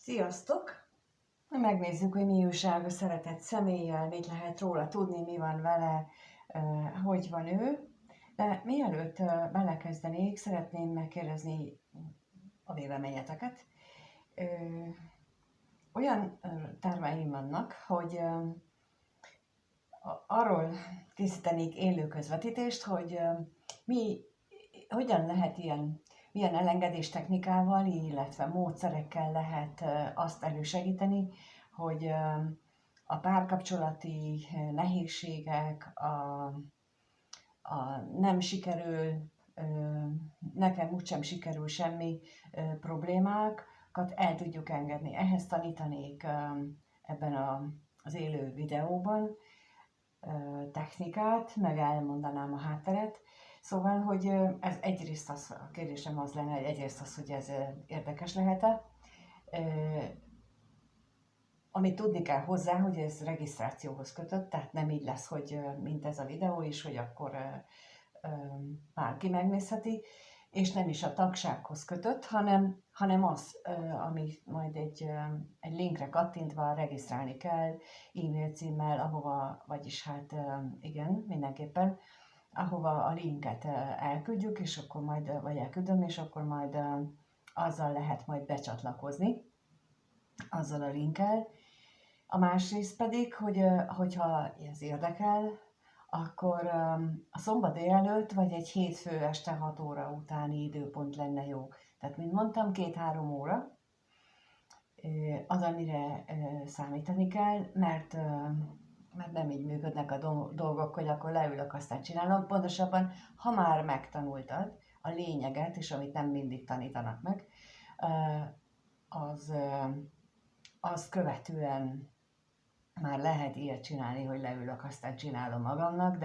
Sziasztok! Megnézzük, hogy mi újság a szeretett személlyel, mit lehet róla tudni, mi van vele, hogy van ő. De mielőtt belekezdenék, szeretném megkérdezni a véleményeteket. Olyan terveim vannak, hogy arról készítenék élő közvetítést, hogy hogyan lehet milyen elengedés technikával, illetve módszerekkel lehet azt elősegíteni, hogy a párkapcsolati nehézségek, a nem sikerül, nekem úgysem sikerül semmi problémákat el tudjuk engedni. Ehhez tanítanék ebben az élő videóban technikát, meg elmondanám a hátteret. Szóval, hogy ez egyrészt a kérdésem az lenne, hogy egyrészt az, hogy ez érdekes lehet-e. Amit tudni kell hozzá, hogy ez regisztrációhoz kötött, tehát nem így lesz, hogy mint ez a videó is, hogy akkor bárki megnézheti, és nem is a tagsághoz kötött, hanem az, ami majd egy linkre kattintva regisztrálni kell, e-mail címmel, ahova, vagyis hát igen, mindenképpen, ahova a linket elküldjük, és akkor majd, vagy elküldöm, és akkor majd azzal lehet majd becsatlakozni, azzal a linkkel. A másrészt pedig, hogyha ez érdekel, akkor a szombat délelőtt, vagy egy hétfő este 6 óra utáni időpont lenne jó. Tehát, mint mondtam, 2-3 óra az, amire számítani kell, mert nem így működnek a dolgok, hogy akkor leülök, aztán csinálom. Pontosabban, ha már megtanultad a lényeget, és amit nem mindig tanítanak meg, az követően már lehet ilyet csinálni, hogy leülök, aztán csinálom magamnak,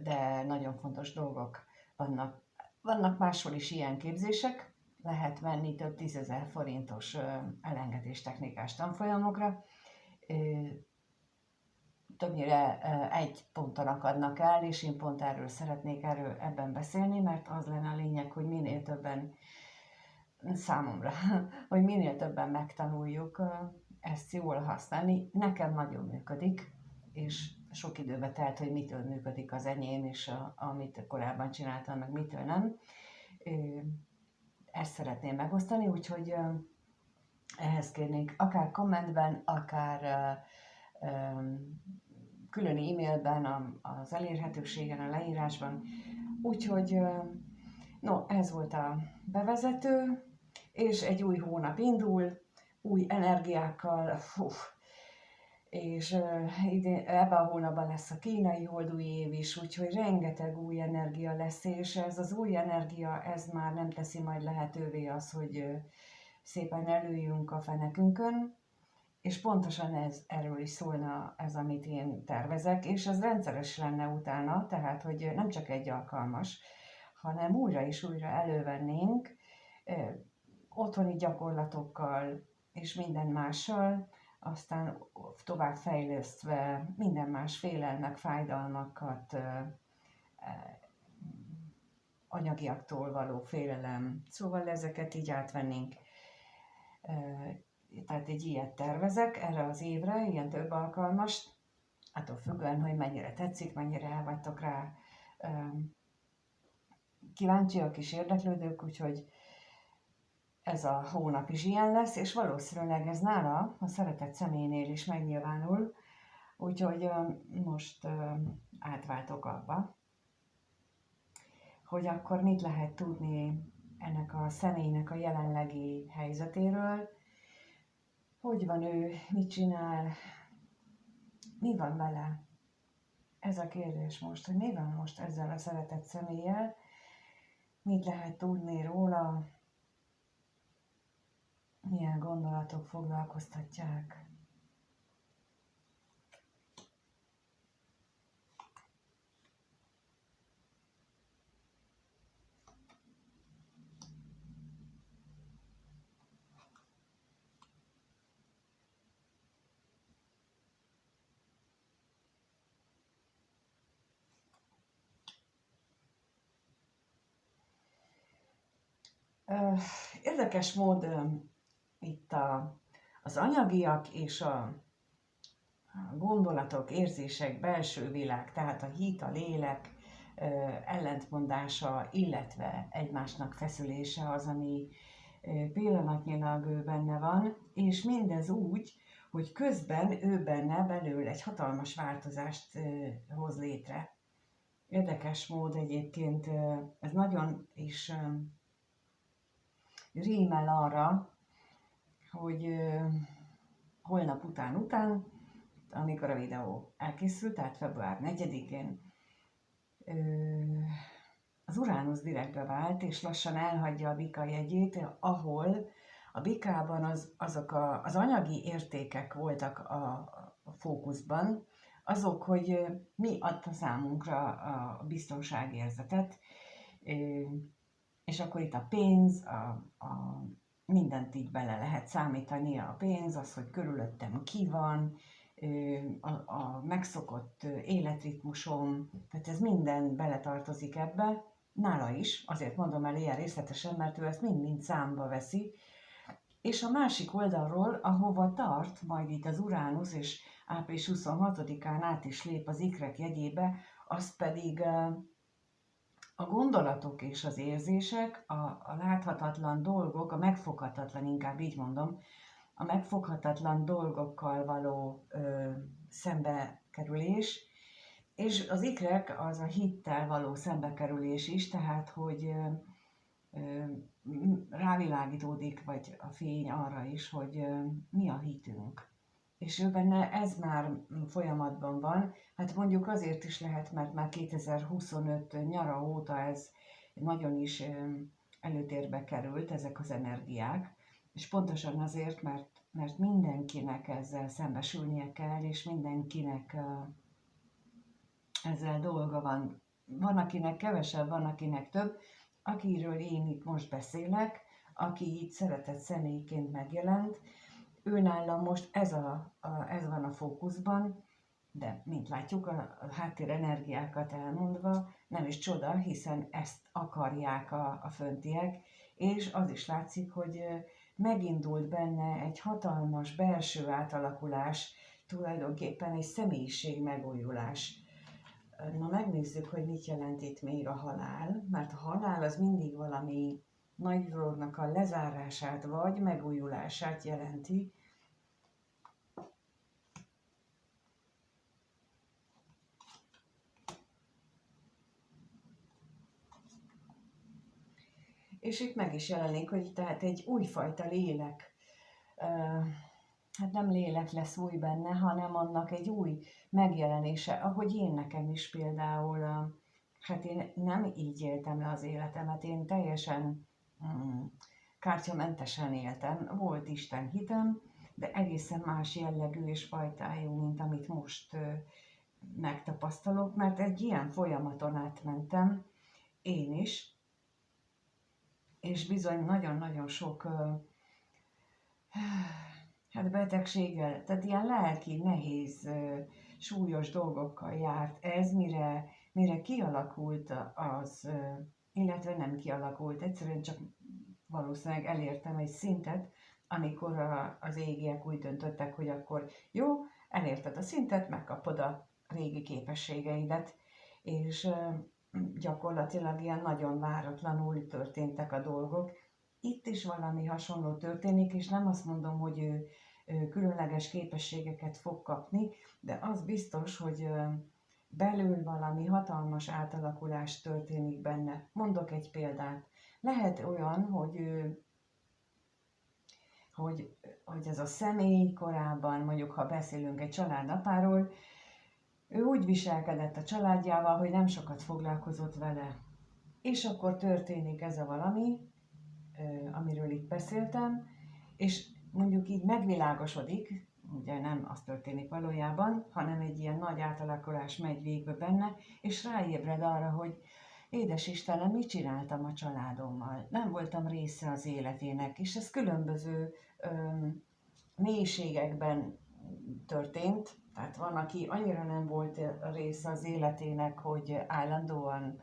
de nagyon fontos dolgok vannak. Vannak máshol is ilyen képzések, lehet venni több 10 000 forintos elengedés technikás tanfolyamokra. Többnyire egy ponton akadnak el, és én pont erről szeretnék ebben beszélni, mert az lenne a lényeg, hogy minél többen számomra, hogy minél többen megtanuljuk ezt jól használni. Nekem nagyon működik, és sok időbe telt, hogy mitől működik az enyém, és amit korábban csináltam, meg mitől nem. Ezt szeretném megosztani, úgyhogy ehhez kérnék akár kommentben, akár külön e-mailben, az elérhetőségen, a leírásban. Úgyhogy no, ez volt a bevezető, és egy új hónap indul, új energiákkal, és ebben a hónapban lesz a kínai holdúj év is, úgyhogy rengeteg új energia lesz, és ez az új energia, ez már nem teszi majd lehetővé az, hogy szépen előjünk a fenekünkön, és pontosan erről is szólna ez, amit én tervezek, és ez rendszeres lenne utána, tehát, hogy nem csak egy alkalmas, hanem újra és újra elővennénk otthoni gyakorlatokkal és minden mással, aztán tovább fejlesztve minden más félelmek, fájdalmakat, anyagiaktól való félelem, szóval ezeket így átvennénk. Tehát egy ilyet tervezek erre az évre, ilyen több alkalmas, attól függően, hogy mennyire tetszik, mennyire el vagytok rá kíváncsiak és érdeklődők, úgyhogy ez a hónap is ilyen lesz, és valószínűleg ez nála, a szeretett személynél is megnyilvánul, úgyhogy most átváltok abba, hogy akkor mit lehet tudni ennek a személynek a jelenlegi helyzetéről, hogy van ő, mit csinál, mi van vele. Ez a kérdés most, hogy mi van most ezzel a szeretett személlyel, mit lehet tudni róla, milyen gondolatok foglalkoztatják. Érdekes mód itt az anyagiak és a gondolatok, érzések, belső világ, tehát a hit, a lélek ellentmondása, illetve egymásnak feszülése az, ami pillanatnyilag benne van, és mindez úgy, hogy közben ő benne belül egy hatalmas változást hoz létre. Érdekes mód egyébként, ez nagyon is rímel arra, hogy holnap után, amikor a videó elkészült, tehát február 4-én, az Uránusz direktbe vált, és lassan elhagyja a bika jegyét, ahol a bikában az anyagi értékek voltak a fókuszban, azok, hogy mi adta számunkra a biztonságérzetet, és akkor itt a pénz, mindent így bele lehet számítani, a pénz, az, hogy körülöttem ki van, a megszokott életritmusom, tehát ez minden beletartozik ebbe, nála is, azért mondom el ilyen részletesen, mert ő ezt mind-mind számba veszi, és a másik oldalról, ahova tart, majd itt az Uránusz, és április 26-án át is lép az ikrek jegyébe, az pedig a gondolatok és az érzések, a láthatatlan dolgok, a megfoghatatlan, inkább így mondom, a megfoghatatlan dolgokkal való szembekerülés, és az ikrek az a hittel való szembekerülés is, tehát hogy rávilágítódik, vagy a fény arra is, hogy mi a hitünk. És ő benne ez már folyamatban van, hát mondjuk azért is lehet, mert már 2025 nyara óta ez nagyon is előtérbe került, ezek az energiák, és pontosan azért, mert mindenkinek ezzel szembesülnie kell, és mindenkinek ezzel dolga van. Van, akinek kevesebb, van, akinek több. Akiről én itt most beszélek, aki itt szeretett személyként megjelent, őnálam most ez van a fókuszban, de mint látjuk, a háttér energiákat elmondva, nem is csoda, hiszen ezt akarják a föntiek, és az is látszik, hogy megindult benne egy hatalmas belső átalakulás, tulajdonképpen egy személyiség megújulás. Na megnézzük, hogy mit jelent itt még a halál, mert a halál az mindig valami nagy dolognak a lezárását vagy megújulását jelenti. És itt meg is jelenik, hogy tehát egy újfajta lélek, hát nem lélek lesz új benne, hanem annak egy új megjelenése, ahogy én nekem is például, hát én nem így éltem le az életemet, én teljesen kártyamentesen éltem, volt Isten hitem, de egészen más jellegű és fajtájú, mint amit most megtapasztalok, mert egy ilyen folyamaton átmentem én is, és bizony nagyon-nagyon sok hát betegséggel, tehát ilyen lelki, nehéz, súlyos dolgokkal járt ez, mire kialakult az, illetve nem kialakult, egyszerűen csak valószínűleg elértem egy szintet, amikor az égiek úgy döntöttek, hogy akkor jó, elérted a szintet, megkapod a régi képességeidet, és gyakorlatilag ilyen nagyon váratlanul történtek a dolgok. Itt is valami hasonló történik, és nem azt mondom, hogy ő különleges képességeket fog kapni, de az biztos, hogy belül valami hatalmas átalakulás történik benne. Mondok egy példát. Lehet olyan, hogy ez a személy korábban, mondjuk ha beszélünk egy családapáról, ő úgy viselkedett a családjával, hogy nem sokat foglalkozott vele. És akkor történik ez a valami, amiről itt beszéltem, és mondjuk így megvilágosodik, ugye nem az történik valójában, hanem egy ilyen nagy átalakulás megy végbe benne, és ráébred arra, hogy édes Istenem, mit csináltam a családommal? Nem voltam része az életének, és ez különböző mélységekben történt, tehát van, aki annyira nem volt része az életének, hogy állandóan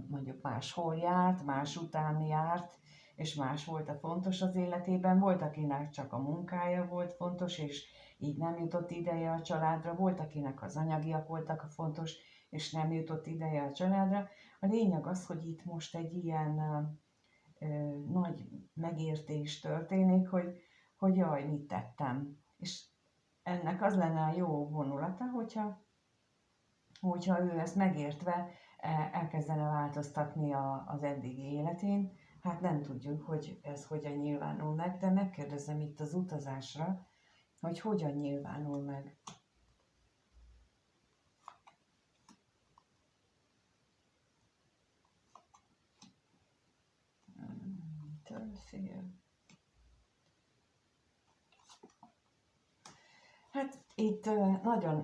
mondjuk máshol járt, más után járt, és más volt a fontos az életében, volt, akinek csak a munkája volt fontos, és így nem jutott ideje a családra, volt, akinek az anyagiak voltak a fontos, és nem jutott ideje a családra. A lényeg az, hogy itt most egy ilyen nagy megértés történik, hogy jaj, mit tettem. És ennek az lenne a jó vonulata, hogyha ő ezt megértve elkezdene változtatni az eddigi életén. Hát nem tudjuk, hogy ez hogyan nyilvánul meg, de megkérdezem itt az utazásra, hogy hogyan nyilvánul meg. Fél. Hát itt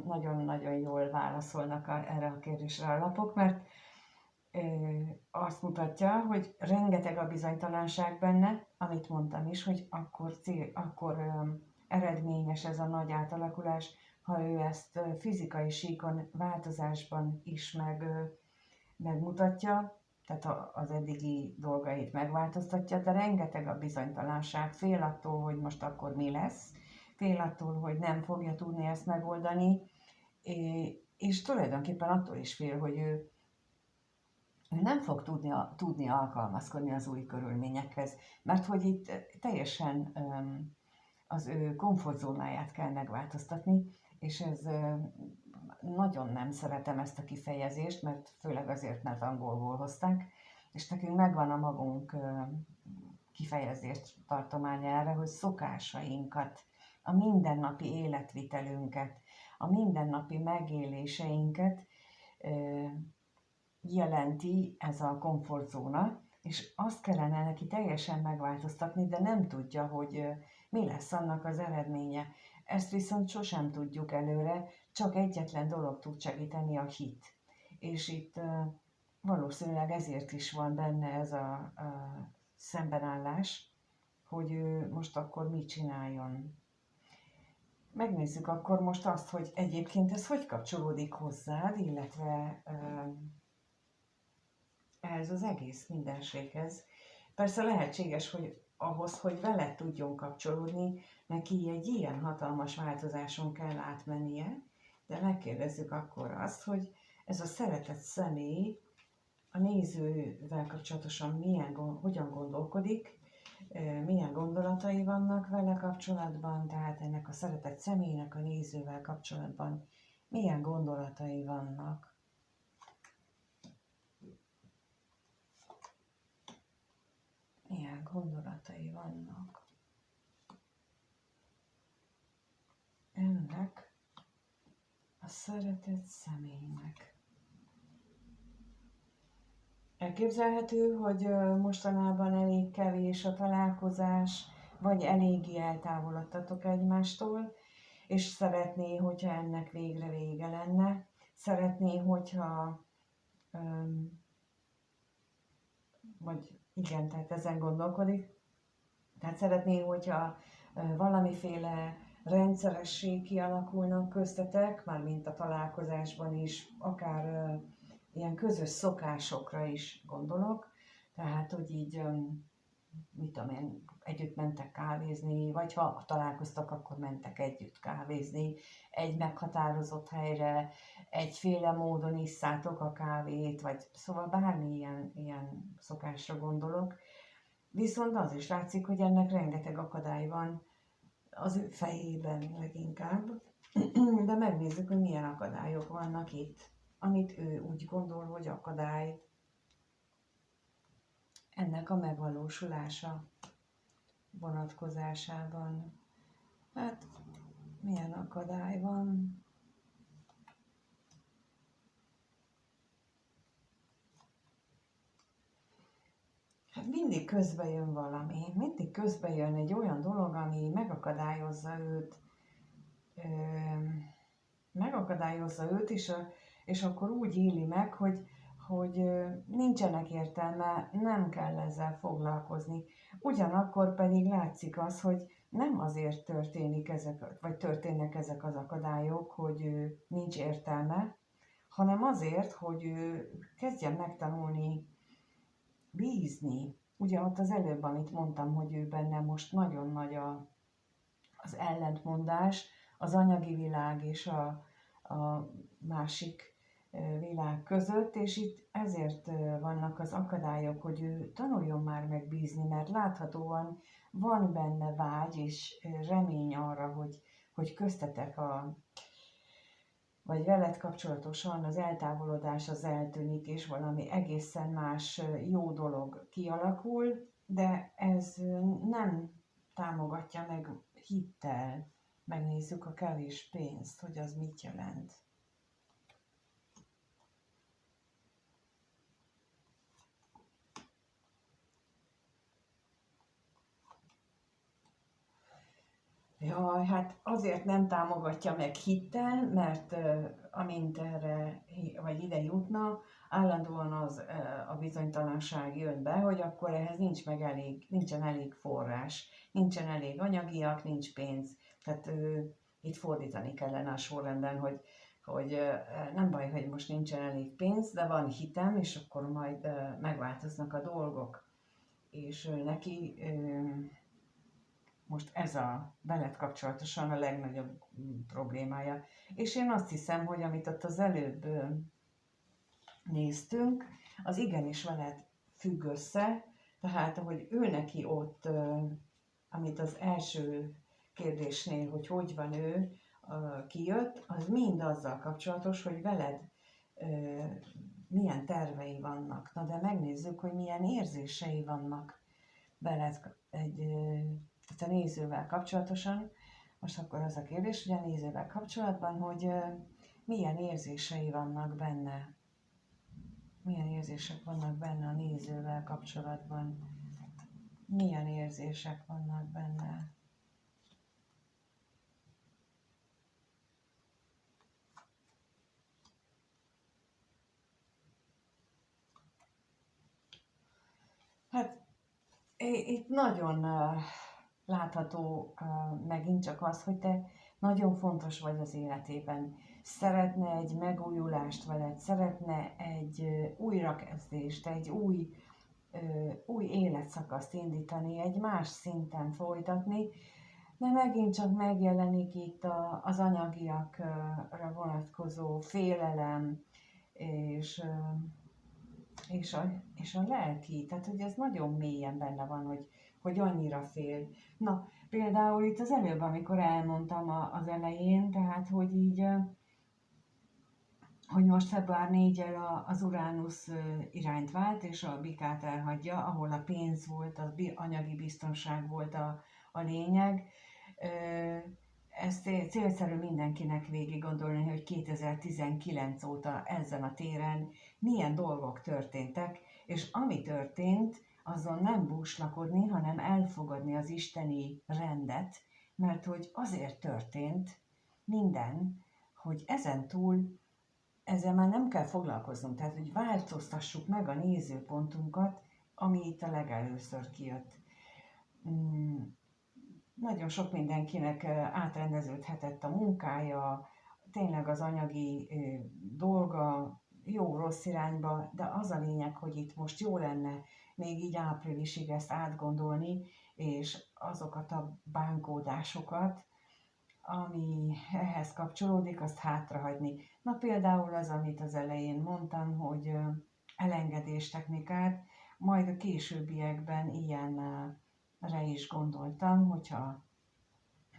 nagyon-nagyon jól válaszolnak erre a kérdésre a lapok, mert azt mutatja, hogy rengeteg a bizonytalanság benne, amit mondtam is, hogy akkor eredményes ez a nagy átalakulás, ha ő ezt fizikai síkon változásban is megmutatja, tehát az eddigi dolgait megváltoztatja, de rengeteg a bizonytalanság, fél attól, hogy most akkor mi lesz, fél attól, hogy nem fogja tudni ezt megoldani, és tulajdonképpen attól is fél, hogy ő nem fog tudni alkalmazkodni az új körülményekhez, mert hogy itt teljesen az ő komfortzónáját kell megváltoztatni, és ez nagyon nem szeretem ezt a kifejezést, mert főleg azért, mert angolból hozták, és nekünk megvan a magunk kifejezést tartománya erre, hogy szokásainkat, a mindennapi életvitelünket, a mindennapi megéléseinket jelenti ez a komfortzóna, és azt kellene neki teljesen megváltoztatni, de nem tudja, hogy mi lesz annak az eredménye. Ezt viszont sosem tudjuk előre, csak egyetlen dolog tud segíteni, a hit. És itt valószínűleg ezért is van benne ez a szembenállás, hogy ő most akkor mit csináljon. Megnézzük akkor most azt, hogy egyébként ez hogy kapcsolódik hozzád, illetve ehhez az egész mindenséghez. Persze lehetséges, hogy ahhoz, hogy vele tudjon kapcsolódni, neki egy ilyen hatalmas változáson kell átmennie, de megkérdezzük akkor azt, hogy ez a szeretett személy a nézővel kapcsolatosan hogyan gondolkodik, milyen gondolatai vannak vele kapcsolatban, tehát ennek a szeretett személynek a nézővel kapcsolatban milyen gondolatai vannak. Milyen gondolatai vannak ennek a szeretett személynek. Elképzelhető, hogy mostanában elég kevés a találkozás, vagy eléggé eltávolodtatok egymástól, és szeretné, hogyha ennek végre vége lenne. Szeretné, hogyha vagy igen, tehát ezen gondolkodik. Tehát szeretné, hogyha valamiféle rendszeresség kialakulnak köztetek, mármint a találkozásban is, akár ilyen közös szokásokra is gondolok. Tehát, hogy így, mit tudom én, együtt mentek kávézni, vagy ha találkoztak, akkor mentek együtt kávézni, egy meghatározott helyre, egyféle módon isszátok a kávét, vagy szóval bármi ilyen szokásra gondolok. Viszont az is látszik, hogy ennek rengeteg akadály van az ő fejében leginkább, de megnézzük, hogy milyen akadályok vannak itt, amit ő úgy gondol, hogy akadály ennek a megvalósulása vonatkozásában. Hát, milyen akadály van? Hát mindig közbe jön valami, mindig közbe jön egy olyan dolog, ami megakadályozza őt, és akkor úgy éli meg, hogy nincsenek értelme, nem kell ezzel foglalkozni. Ugyanakkor pedig látszik az, hogy nem azért történnek ezek az akadályok, hogy nincs értelme, hanem azért, hogy kezdjen megtanulni bízni ugye ott az előbb, amit mondtam, hogy ő benne most nagyon nagy az ellentmondás, az anyagi világ és a másik világ között, és itt ezért vannak az akadályok, hogy ő tanuljon már meg bízni, mert láthatóan van benne vágy és remény arra, hogy köztetek vagy veled kapcsolatosan az eltávolodás az eltűnik, és valami egészen más jó dolog kialakul, de ez nem támogatja meg hittel. Megnézzük a kevés pénzt, hogy az mit jelent. Jaj, hát azért nem támogatja meg hittel, mert amint erre vagy ide jutna, állandóan a bizonytalanság jön be, hogy akkor ehhez nincsen elég forrás, nincsen elég anyagiak, nincs pénz. Tehát itt fordítani kellene a sorrendben, hogy nem baj, hogy most nincsen elég pénz, de van hitem, és akkor majd megváltoznak a dolgok. És neki most ez a veled kapcsolatosan a legnagyobb problémája. És én azt hiszem, hogy amit ott az előbb néztünk, az igenis veled függ össze, tehát hogy ő neki ott, amit az első kérdésnél, hogy van ő, kijött, az mind azzal kapcsolatos, hogy veled milyen tervei vannak. Na de megnézzük, hogy milyen érzései vannak veled tehát a nézővel kapcsolatosan. Most akkor az a kérdés, hogy a nézővel kapcsolatban, hogy milyen érzései vannak benne. Milyen érzések vannak benne a nézővel kapcsolatban. Milyen érzések vannak benne. Hát itt nagyon látható megint csak az, hogy te nagyon fontos vagy az életében. Szeretne egy megújulást veled, szeretne egy újrakezdést, egy új életszakaszt indítani, egy más szinten folytatni, de megint csak megjelenik itt az anyagiakra vonatkozó félelem, és, és a lelki, tehát hogy ez nagyon mélyen benne van, hogy annyira fél. Na, például itt az előbb, amikor elmondtam az elején, tehát hogy így, hogy most február 4-el az Uránusz irányt vált, és a bikát elhagyja, ahol a pénz volt, az anyagi biztonság volt a lényeg. Ez célszerű mindenkinek végig gondolni, hogy 2019 óta ezen a téren milyen dolgok történtek, és ami történt, azon nem búslakodni, hanem elfogadni az isteni rendet, mert hogy azért történt minden, hogy ezen túl ezzel már nem kell foglalkoznunk, tehát hogy változtassuk meg a nézőpontunkat, ami itt a legelőször kijött. Nagyon sok mindenkinek átrendeződhetett a munkája, tényleg az anyagi dolga jó-rossz irányba, de az a lényeg, hogy itt most jó lenne még így áprilisig ezt átgondolni, és azokat a bánkódásokat, ami ehhez kapcsolódik, azt hátrahagyni. Na például az, amit az elején mondtam, hogy elengedés technikát, majd a későbbiekben ilyenre is gondoltam,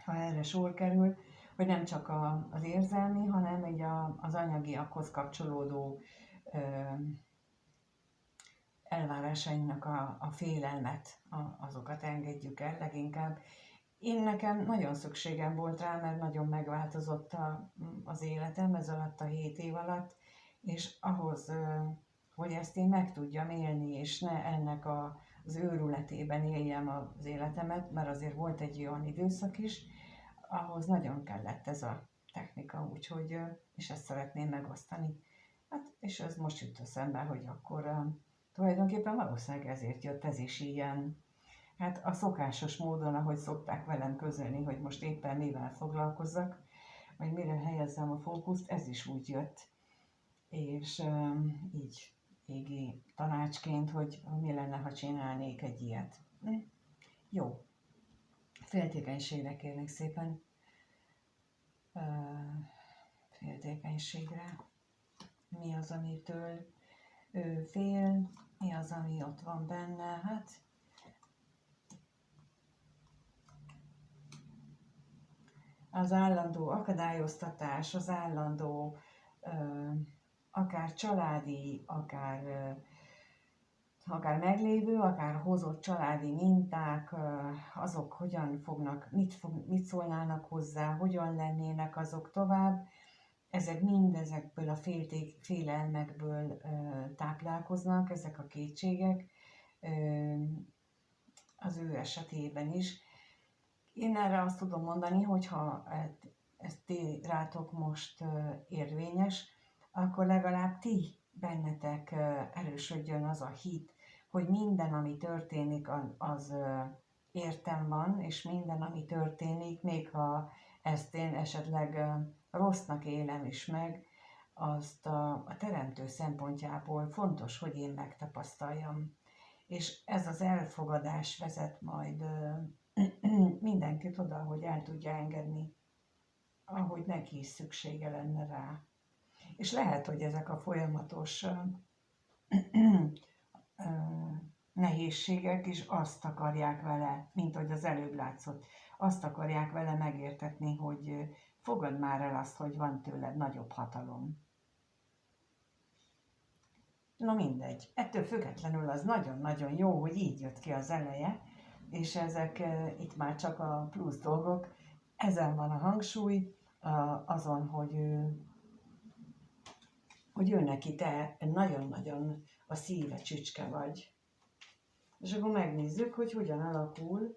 ha erre sor kerül, hogy nem csak az érzelmi, hanem így az anyagiakhoz kapcsolódó elvárásainknak a félelmet, azokat engedjük el leginkább. Nekem nagyon szükségem volt rá, mert nagyon megváltozott az életem ez alatt a 7 év alatt, és ahhoz, hogy ezt én meg tudjam élni, és ne ennek az őrületében éljem az életemet, mert azért volt egy olyan időszak is, ahhoz nagyon kellett ez a technika, úgyhogy, és ezt szeretném megosztani. Hát, és ez most jut eszembe, hogy akkor tulajdonképpen valószínűleg ezért jött ez is ilyen, hát a szokásos módon, ahogy szokták velem közölni, hogy most éppen mivel foglalkozzak, vagy mire helyezzem a fókuszt, ez is úgy jött. És így égi tanácsként, hogy mi lenne, ha csinálnék egy ilyet. Jó. Féltékenységre kérlek szépen. Féltékenységre. Mi az, amitől ő fél, mi az, ami ott van benne, hát az állandó akadályoztatás, az állandó akár családi, akár meglévő, akár hozott családi minták, azok hogyan fognak, mit szólnának hozzá, hogyan lennének azok tovább, ezek mind ezekből a félelmekből táplálkoznak, ezek a kétségek az ő esetében is. Én erre azt tudom mondani, hogy ha ez ti rátok most érvényes, akkor legalább ti bennetek erősödjön az a hit, hogy minden, ami történik, az értem van, és minden, ami történik, még ha ezt én esetleg rossznak élem is meg, azt a teremtő szempontjából fontos, hogy én megtapasztaljam. És ez az elfogadás vezet majd mindenkit oda, hogy el tudja engedni, ahogy neki is szüksége lenne rá. És lehet, hogy ezek a folyamatos nehézségek is azt akarják vele, mint hogy az előbb látszott, azt akarják vele megértetni, hogy fogad már el azt, hogy van tőled nagyobb hatalom. Na mindegy, ettől függetlenül az nagyon-nagyon jó, hogy így jött ki az eleje, és ezek itt már csak a plusz dolgok, ezen van a hangsúly, azon, hogy ő neki te nagyon-nagyon a szíve csücske vagy. És akkor megnézzük, hogy hogyan alakul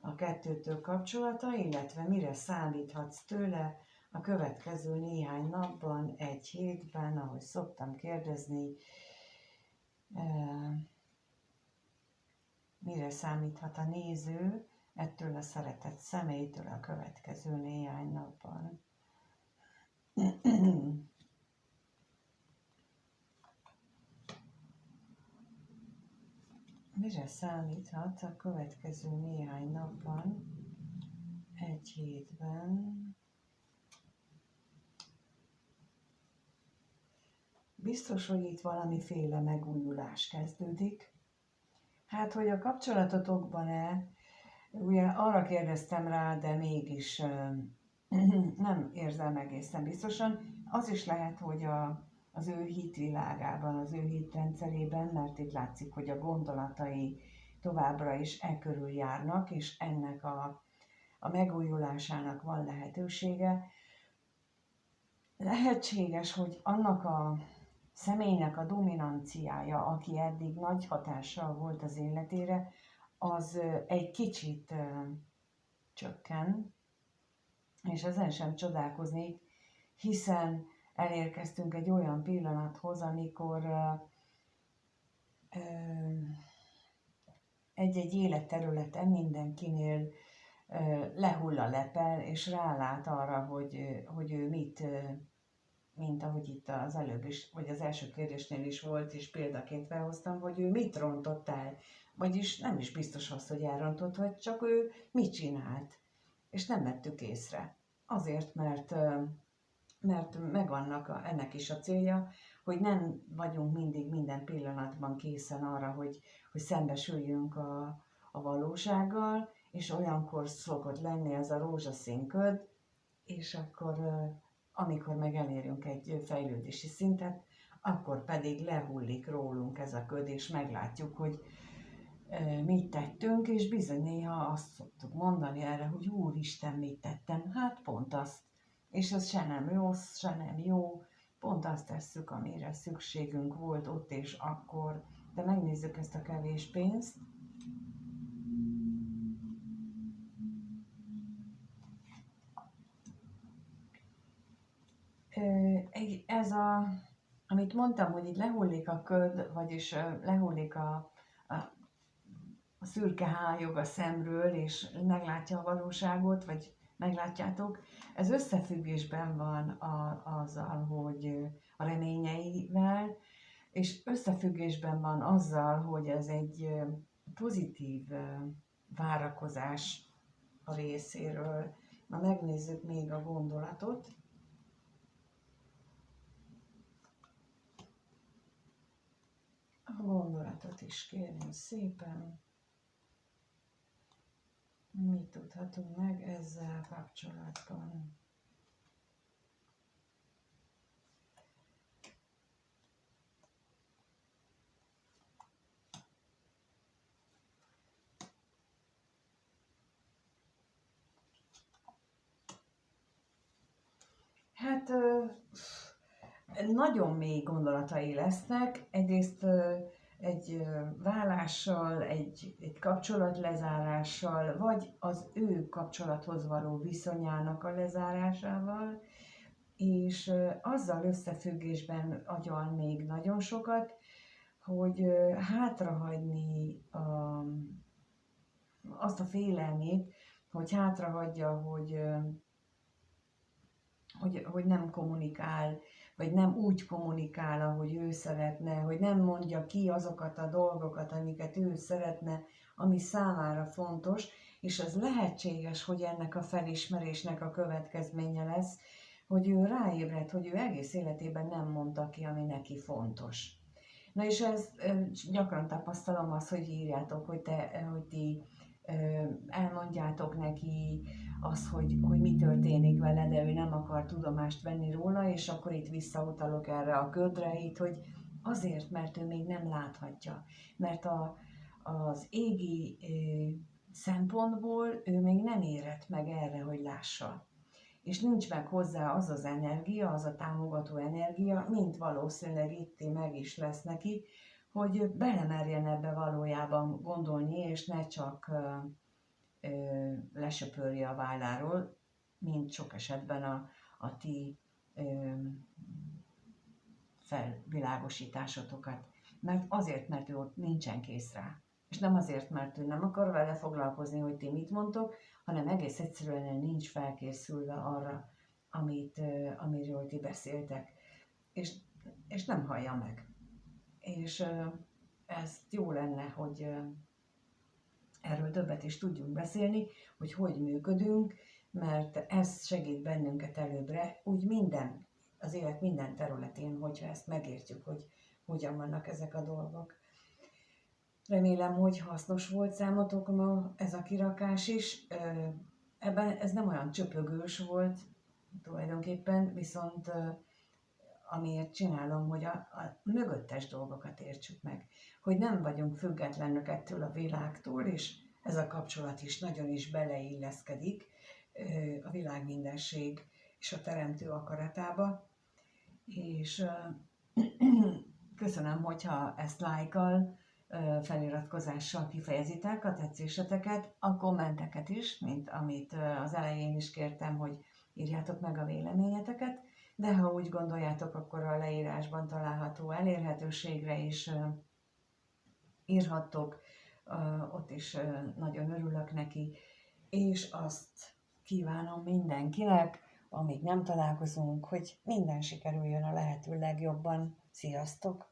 a kettőtök kapcsolata, illetve mire számíthatsz tőle a következő néhány napban, egy hétben, ahogy szoktam kérdezni, mire számíthat a néző ettől a szeretett személytől a következő néhány napban. Mire számíthat a következő néhány napban, egy hétben? Biztos, hogy itt valamiféle megújulás kezdődik. Hát, hogy a kapcsolatotokban-e, ugye arra kérdeztem rá, de mégis nem érzem egészen biztosan. Az is lehet, hogy az ő hitvilágában, az ő hitrendszerében, mert itt látszik, hogy a gondolatai továbbra is körül járnak, és ennek a megújulásának van lehetősége. Lehetséges, hogy annak a személynek a dominanciája, aki eddig nagy hatással volt az életére, az egy kicsit csökken, és ezen sem csodálkoznék, hiszen elérkeztünk egy olyan pillanathoz, amikor egy-egy életterületen mindenkinél lehull a lepel, és rálát arra, hogy ő mit, mint ahogy itt az előbb is, vagy az első kérdésnél is volt, és példaként felhoztam, hogy ő mit rontott el. Vagyis nem is biztos az, hogy elrontott, vagy csak ő mit csinált. És nem vettük észre. Azért, mert megvannak ennek is a célja, hogy nem vagyunk mindig minden pillanatban készen arra, hogy szembesüljünk a valósággal, és olyankor szokott lenni ez a rózsaszín köd, és akkor amikor meg elérünk egy fejlődési szintet, akkor pedig lehullik rólunk ez a köd, és meglátjuk, hogy mit tettünk, és bizony néha azt szoktuk mondani erre, hogy Úristen, mit tettem? Hát pont azt. És ez se nem rossz, se nem jó, pont azt tesszük, amire szükségünk volt ott és akkor. De megnézzük ezt a kevés pénzt. Ez amit mondtam, hogy itt lehullik a köd, vagyis lehullik a szürke hályog a szemről, és meglátja a valóságot, vagy meglátjátok, ez összefüggésben van azzal, hogy a reményeivel, és összefüggésben van azzal, hogy ez egy pozitív várakozás a részéről. Na megnézzük még a gondolatot. A gondolatot is kérném szépen. Mit tudhatunk meg ezzel kapcsolatban? Hát nagyon mély gondolatai lesznek. Egyrészt egy vállással, egy kapcsolat lezárással, vagy az ő kapcsolathoz való viszonyának a lezárásával, és azzal összefüggésben agyal még nagyon sokat, hogy hátrahagyni azt a félelmét, hogy hátrahagyja, hogy nem kommunikál, vagy nem úgy kommunikál, ahogy ő szeretne, hogy nem mondja ki azokat a dolgokat, amiket ő szeretne, ami számára fontos, és ez lehetséges, hogy ennek a felismerésnek a következménye lesz, hogy ő ráébred, hogy ő egész életében nem mondta ki, ami neki fontos. Na és ezt gyakran tapasztalom azt, hogy írjátok, hogy ti elmondjátok neki azt, hogy mi történik vele, de ő nem akar tudomást venni róla, és akkor itt visszautalok erre a ködre, hogy azért, mert ő még nem láthatja. Mert az égi szempontból ő még nem érett meg erre, hogy lássa. És nincs meg hozzá az az energia, az a támogató energia, mint valószínűleg itt meg is lesz neki, hogy belemerjen ebbe valójában gondolni, és ne csak lesöpörje a válláról, mint sok esetben a ti felvilágosításotokat. Mert azért, mert ő ott nincsen kész rá. És nem azért, mert ő nem akar vele foglalkozni, hogy ti mit mondtok, hanem egész egyszerűen nincs felkészülve arra, amiről ti beszéltek. És nem hallja meg. És ez jó lenne, hogy erről többet is tudjunk beszélni, hogy működünk, mert ez segít bennünket előbbre, úgy az élet minden területén, hogyha ezt megértjük, hogy hogyan vannak ezek a dolgok. Remélem, hogy hasznos volt számotokra ez a kirakás is. Ebben ez nem olyan csöpögős volt tulajdonképpen, viszont amiért csinálom, hogy a mögöttes dolgokat értsük meg. Hogy nem vagyunk függetlenök ettől a világtól, és ez a kapcsolat is nagyon is beleilleszkedik a világ mindenség és a teremtő akaratába. És köszönöm, hogyha ezt lájkkal, feliratkozással kifejezitek a tetszéseteket, a kommenteket is, mint amit az elején is kértem, hogy írjátok meg a véleményeteket, de ha úgy gondoljátok, akkor a leírásban található elérhetőségre is írhattok, ott is nagyon örülök neki, és azt kívánom mindenkinek, amíg nem találkozunk, hogy minden sikerüljön a lehető legjobban. Sziasztok!